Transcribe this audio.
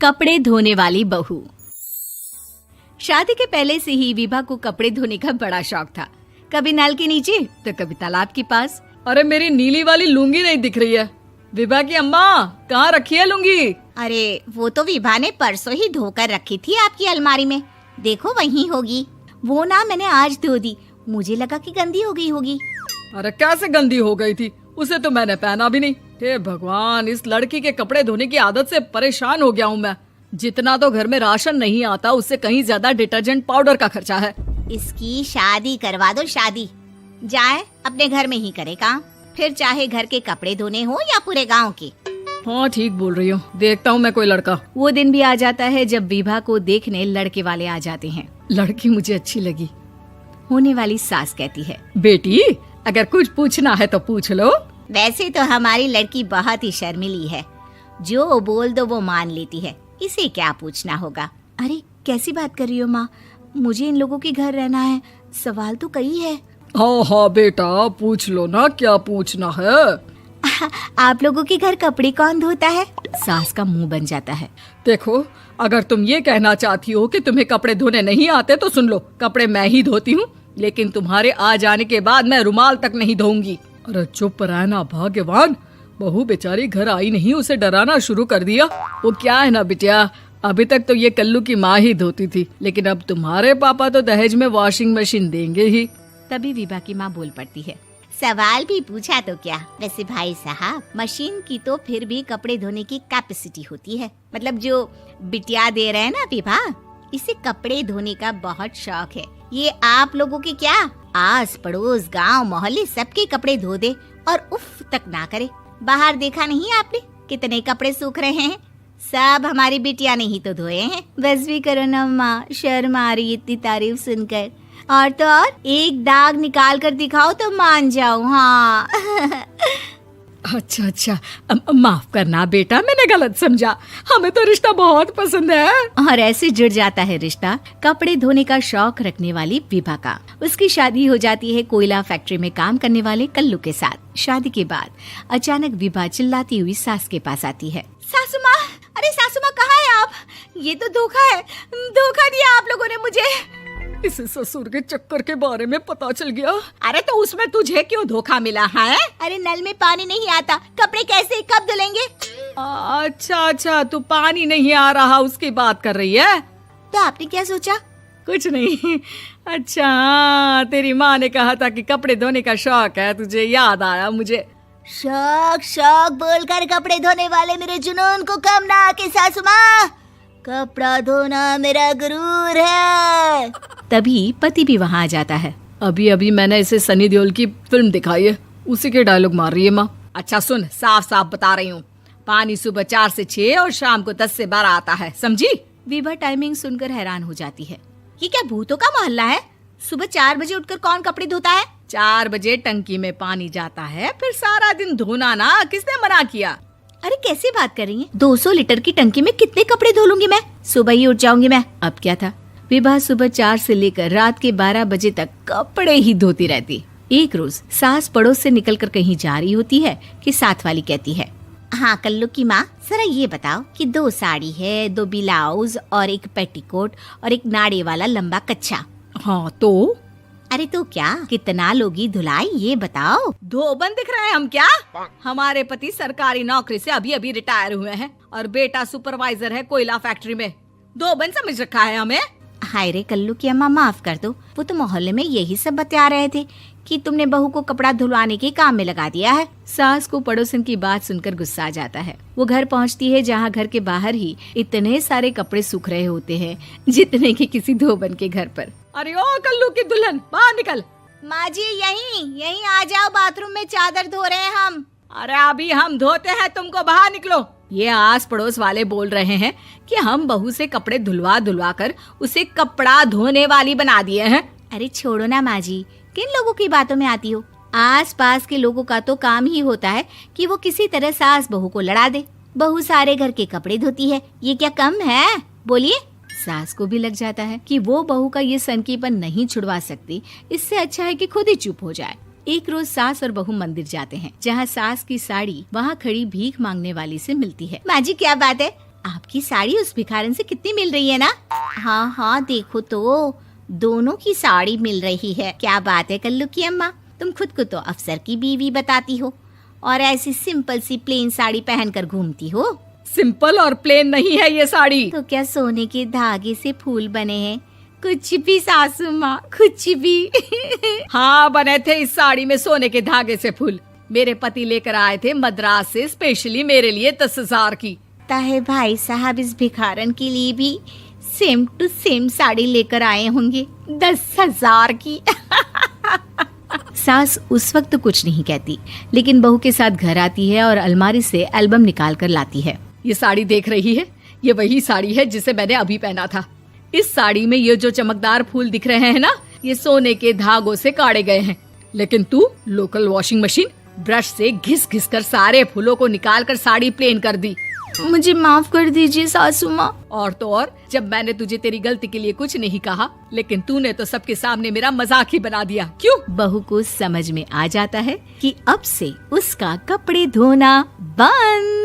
कपड़े धोने वाली बहू। शादी के पहले से ही विभा को कपड़े धोने का बड़ा शौक था। कभी नल के नीचे तो कभी तालाब के पास। अरे मेरी नीली वाली लुंगी नहीं दिख रही है। विभा की अम्मा, कहाँ रखी है लुंगी? अरे वो तो विभा ने परसों ही धोकर रखी थी आपकी अलमारी में, देखो वहीं होगी। वो ना मैंने आज धो दी, मुझे लगा कि गंदी हो गई होगी। अरे कैसे गंदी हो गई थी? उसे तो मैंने पहना भी नहीं। हे भगवान, इस लड़की के कपड़े धोने की आदत से परेशान हो गया हूँ मैं। जितना तो घर में राशन नहीं आता, उससे कहीं ज्यादा डिटर्जेंट पाउडर का खर्चा है। इसकी शादी करवा दो, शादी जाए अपने घर में ही करे काम, फिर चाहे घर के कपड़े धोने हो या पूरे गांव के। हाँ ठीक बोल रही हूँ, देखता हूँ मैं कोई लड़का। वो दिन भी आ जाता है जब विभा को देखने लड़के वाले आ जाते हैं। लड़की मुझे अच्छी लगी। होने वाली सास कहती है, बेटी अगर कुछ पूछना है तो पूछ लो। वैसे तो हमारी लड़की बहुत ही शर्मीली है, जो बोल दो वो मान लेती है, इसे क्या पूछना होगा। अरे कैसी बात कर रही हो माँ, मुझे इन लोगों के घर रहना है, सवाल तो कई है। हाँ हाँ बेटा, पूछ लो ना, क्या पूछना है। आप लोगों के घर कपड़े कौन धोता है? सास का मुंह बन जाता है। देखो, अगर तुम ये कहना चाहती हो कि तुम्हें कपड़े धोने नहीं आते तो सुन लो, कपड़े मैं ही धोती हूँ, लेकिन तुम्हारे आ जाने के बाद मैं रुमाल तक नहीं धोऊंगी। अरे चुप रहना भाग्यवान, बहू बेचारी घर आई नहीं, उसे डराना शुरू कर दिया। वो क्या है ना बिटिया, अभी तक तो ये कल्लू की माँ ही धोती थी, लेकिन अब तुम्हारे पापा तो दहेज में वॉशिंग मशीन देंगे ही। तभी विभा की माँ बोल पड़ती है, सवाल भी पूछा तो क्या। वैसे भाई साहब, मशीन की तो फिर भी कपड़े धोने की कैपेसिटी होती है। मतलब जो बिटिया दे रहे हैं ना विभा, इसे कपड़े धोने का बहुत शौक है। ये आप लोगों के क्या, आस पड़ोस गांव मोहल्ले सबके कपड़े धो दे और उफ तक ना करे। बाहर देखा नहीं आपने कितने कपड़े सूख रहे हैं? सब हमारी बिटिया ने ही तो धोए हैं। बस भी करो ना माँ, शर्म आ रही इतनी तारीफ सुनकर। और तो और एक दाग निकाल कर दिखाओ तो मान जाओ। हाँ अच्छा, माफ करना बेटा, मैंने गलत समझा। हमें तो रिश्ता बहुत पसंद है। और ऐसे जुड़ जाता है रिश्ता कपड़े धोने का शौक रखने वाली विभा का। उसकी शादी हो जाती है कोयला फैक्ट्री में काम करने वाले कल्लू के साथ। शादी के बाद अचानक विभा चिल्लाती हुई सास के पास आती है। सासू माँ, अरे सासू माँ कहाँ है आप? ये तो धोखा है, धोखा दिया आप लोगों ने मुझे। इसे ससुर के चक्कर के बारे में पता चल गया। अरे तो उसमें तुझे क्यों धोखा मिला है? अरे नल में पानी नहीं आता, कपड़े कैसे कब धुलेंगे? अच्छा, तू पानी नहीं आ रहा उसकी बात कर रही है। तो आपने क्या सोचा? कुछ नहीं। अच्छा, तेरी माँ ने कहा था कि कपड़े धोने का शौक है तुझे, याद आया मुझे। शौक बोलकर कपड़े धोने वाले मेरे जुनून को कम ना आके सासू माँ, कपड़ा धोना मेरा गुरूर है। तभी पति भी वहाँ आ जाता है। अभी मैंने इसे सनी देओल की फिल्म दिखाई है, उसी के डायलॉग मार रही है माँ। अच्छा सुन, साफ साफ बता रही हूँ, पानी सुबह 4 से 6 और शाम को 10 से 12 आता है, समझी? विभा टाइमिंग सुनकर हैरान हो जाती है। ये क्या भूतों का मोहल्ला है? सुबह 4 बजे उठकर कौन कपड़े धोता है? 4 बजे टंकी में पानी जाता है, फिर सारा दिन धोना ना, किसने मना किया? अरे कैसी बात कर रही हैं? 200 लीटर की टंकी में कितने कपड़े धो लूंगी मैं? सुबह ही उठ जाऊंगी मैं। अब क्या था, विभा सुबह 4 से लेकर रात के 12 बजे तक कपड़े ही धोती रहती। एक रोज सास पड़ोस से निकलकर कहीं जा रही होती है कि साथ वाली कहती है, हाँ कल्लू की माँ, जरा ये बताओ कि 2 साड़ी है, 2 ब्लाउज और एक पेटीकोट और एक नाड़े वाला लंबा कच्छा। हाँ तो? अरे तो क्या, कितना लोगी धुलाई ये बताओ। धोबन दिख रहे हैं हम क्या? हमारे पति सरकारी नौकरी से अभी रिटायर हुए हैं और बेटा सुपरवाइजर है कोयला फैक्ट्री में। धोबन समझ रखा है हमें? हाय रे कल्लू की अम्मा, माफ कर दो, वो तो मोहल्ले में यही सब बता रहे थे कि तुमने बहू को कपड़ा धुलवाने के काम में लगा दिया है। सास को पड़ोसन की बात सुनकर गुस्सा आ जाता है। वो घर पहुंचती है जहां घर के बाहर ही इतने सारे कपड़े सूख रहे होते हैं जितने कि किसी धोबन के घर पर। अरे ओ कल्लू की दुल्हन, बाहर निकल। माँ जी यहीं आ जाओ, बाथरूम में चादर धो रहे हैं हम। अरे अभी हम धोते हैं, तुमको बाहर निकलो। ये आस पड़ोस वाले बोल रहे हैं कि हम बहू से कपड़े धुलवा कर उसे कपड़ा धोने वाली बना दिए हैं। अरे छोड़ो ना माँ जी, किन लोगों की बातों में आती हो? आस पास के लोगों का तो काम ही होता है कि वो किसी तरह सास बहू को लड़ा दे। बहू सारे घर के कपड़े धोती है, ये क्या कम है? बोलिए। सास को भी लग जाता है कि वो बहू का ये सनकीपन नहीं छुड़वा सकती, इससे अच्छा है कि खुद ही चुप हो जाए। एक रोज सास और बहू मंदिर जाते हैं, जहाँ सास की साड़ी वहाँ खड़ी भीख मांगने वाली से मिलती है। माँ जी क्या बात है, आपकी साड़ी उस भिखारन से कितनी मिल रही है ना? हाँ हाँ देखो तो, दोनों की साड़ी मिल रही है। क्या बात है कल्लू की अम्मा, तुम खुद को तो अफसर की बीवी बताती हो और ऐसी सिंपल सी प्लेन साड़ी पहनकर घूमती हो। सिंपल और प्लेन नहीं है ये साड़ी। तो क्या सोने के धागे से फूल बने हैं? कुछ भी सासू माँ, कुछ भी। हाँ बने थे इस साड़ी में सोने के धागे से फूल। मेरे पति लेकर आए थे मद्रास से स्पेशली मेरे लिए 10,000 की। ताहे भाई साहब इस भिखारन के लिए भी सेम टू सेम साड़ी लेकर आए होंगे 10,000 की। सास उस वक्त तो कुछ नहीं कहती, लेकिन बहू के साथ घर आती है और अलमारी से एल्बम निकाल कर लाती है। ये साड़ी देख रही है, ये वही साड़ी है जिसे मैंने अभी पहना था। इस साड़ी में ये जो चमकदार फूल दिख रहे हैं ना, ये सोने के धागों से काढ़े गए हैं। लेकिन तू लोकल वॉशिंग मशीन ब्रश से घिस घिस कर सारे फूलों को निकाल कर साड़ी प्लेन कर दी। मुझे माफ कर दीजिए सासू माँ। और तो और, जब मैंने तुझे तेरी गलती के लिए कुछ नहीं कहा, लेकिन तूने तो सबके सामने मेरा मजाक ही बना दिया। क्यों? बहू को समझ में आ जाता है कि अब से उसका कपड़े धोना बंद।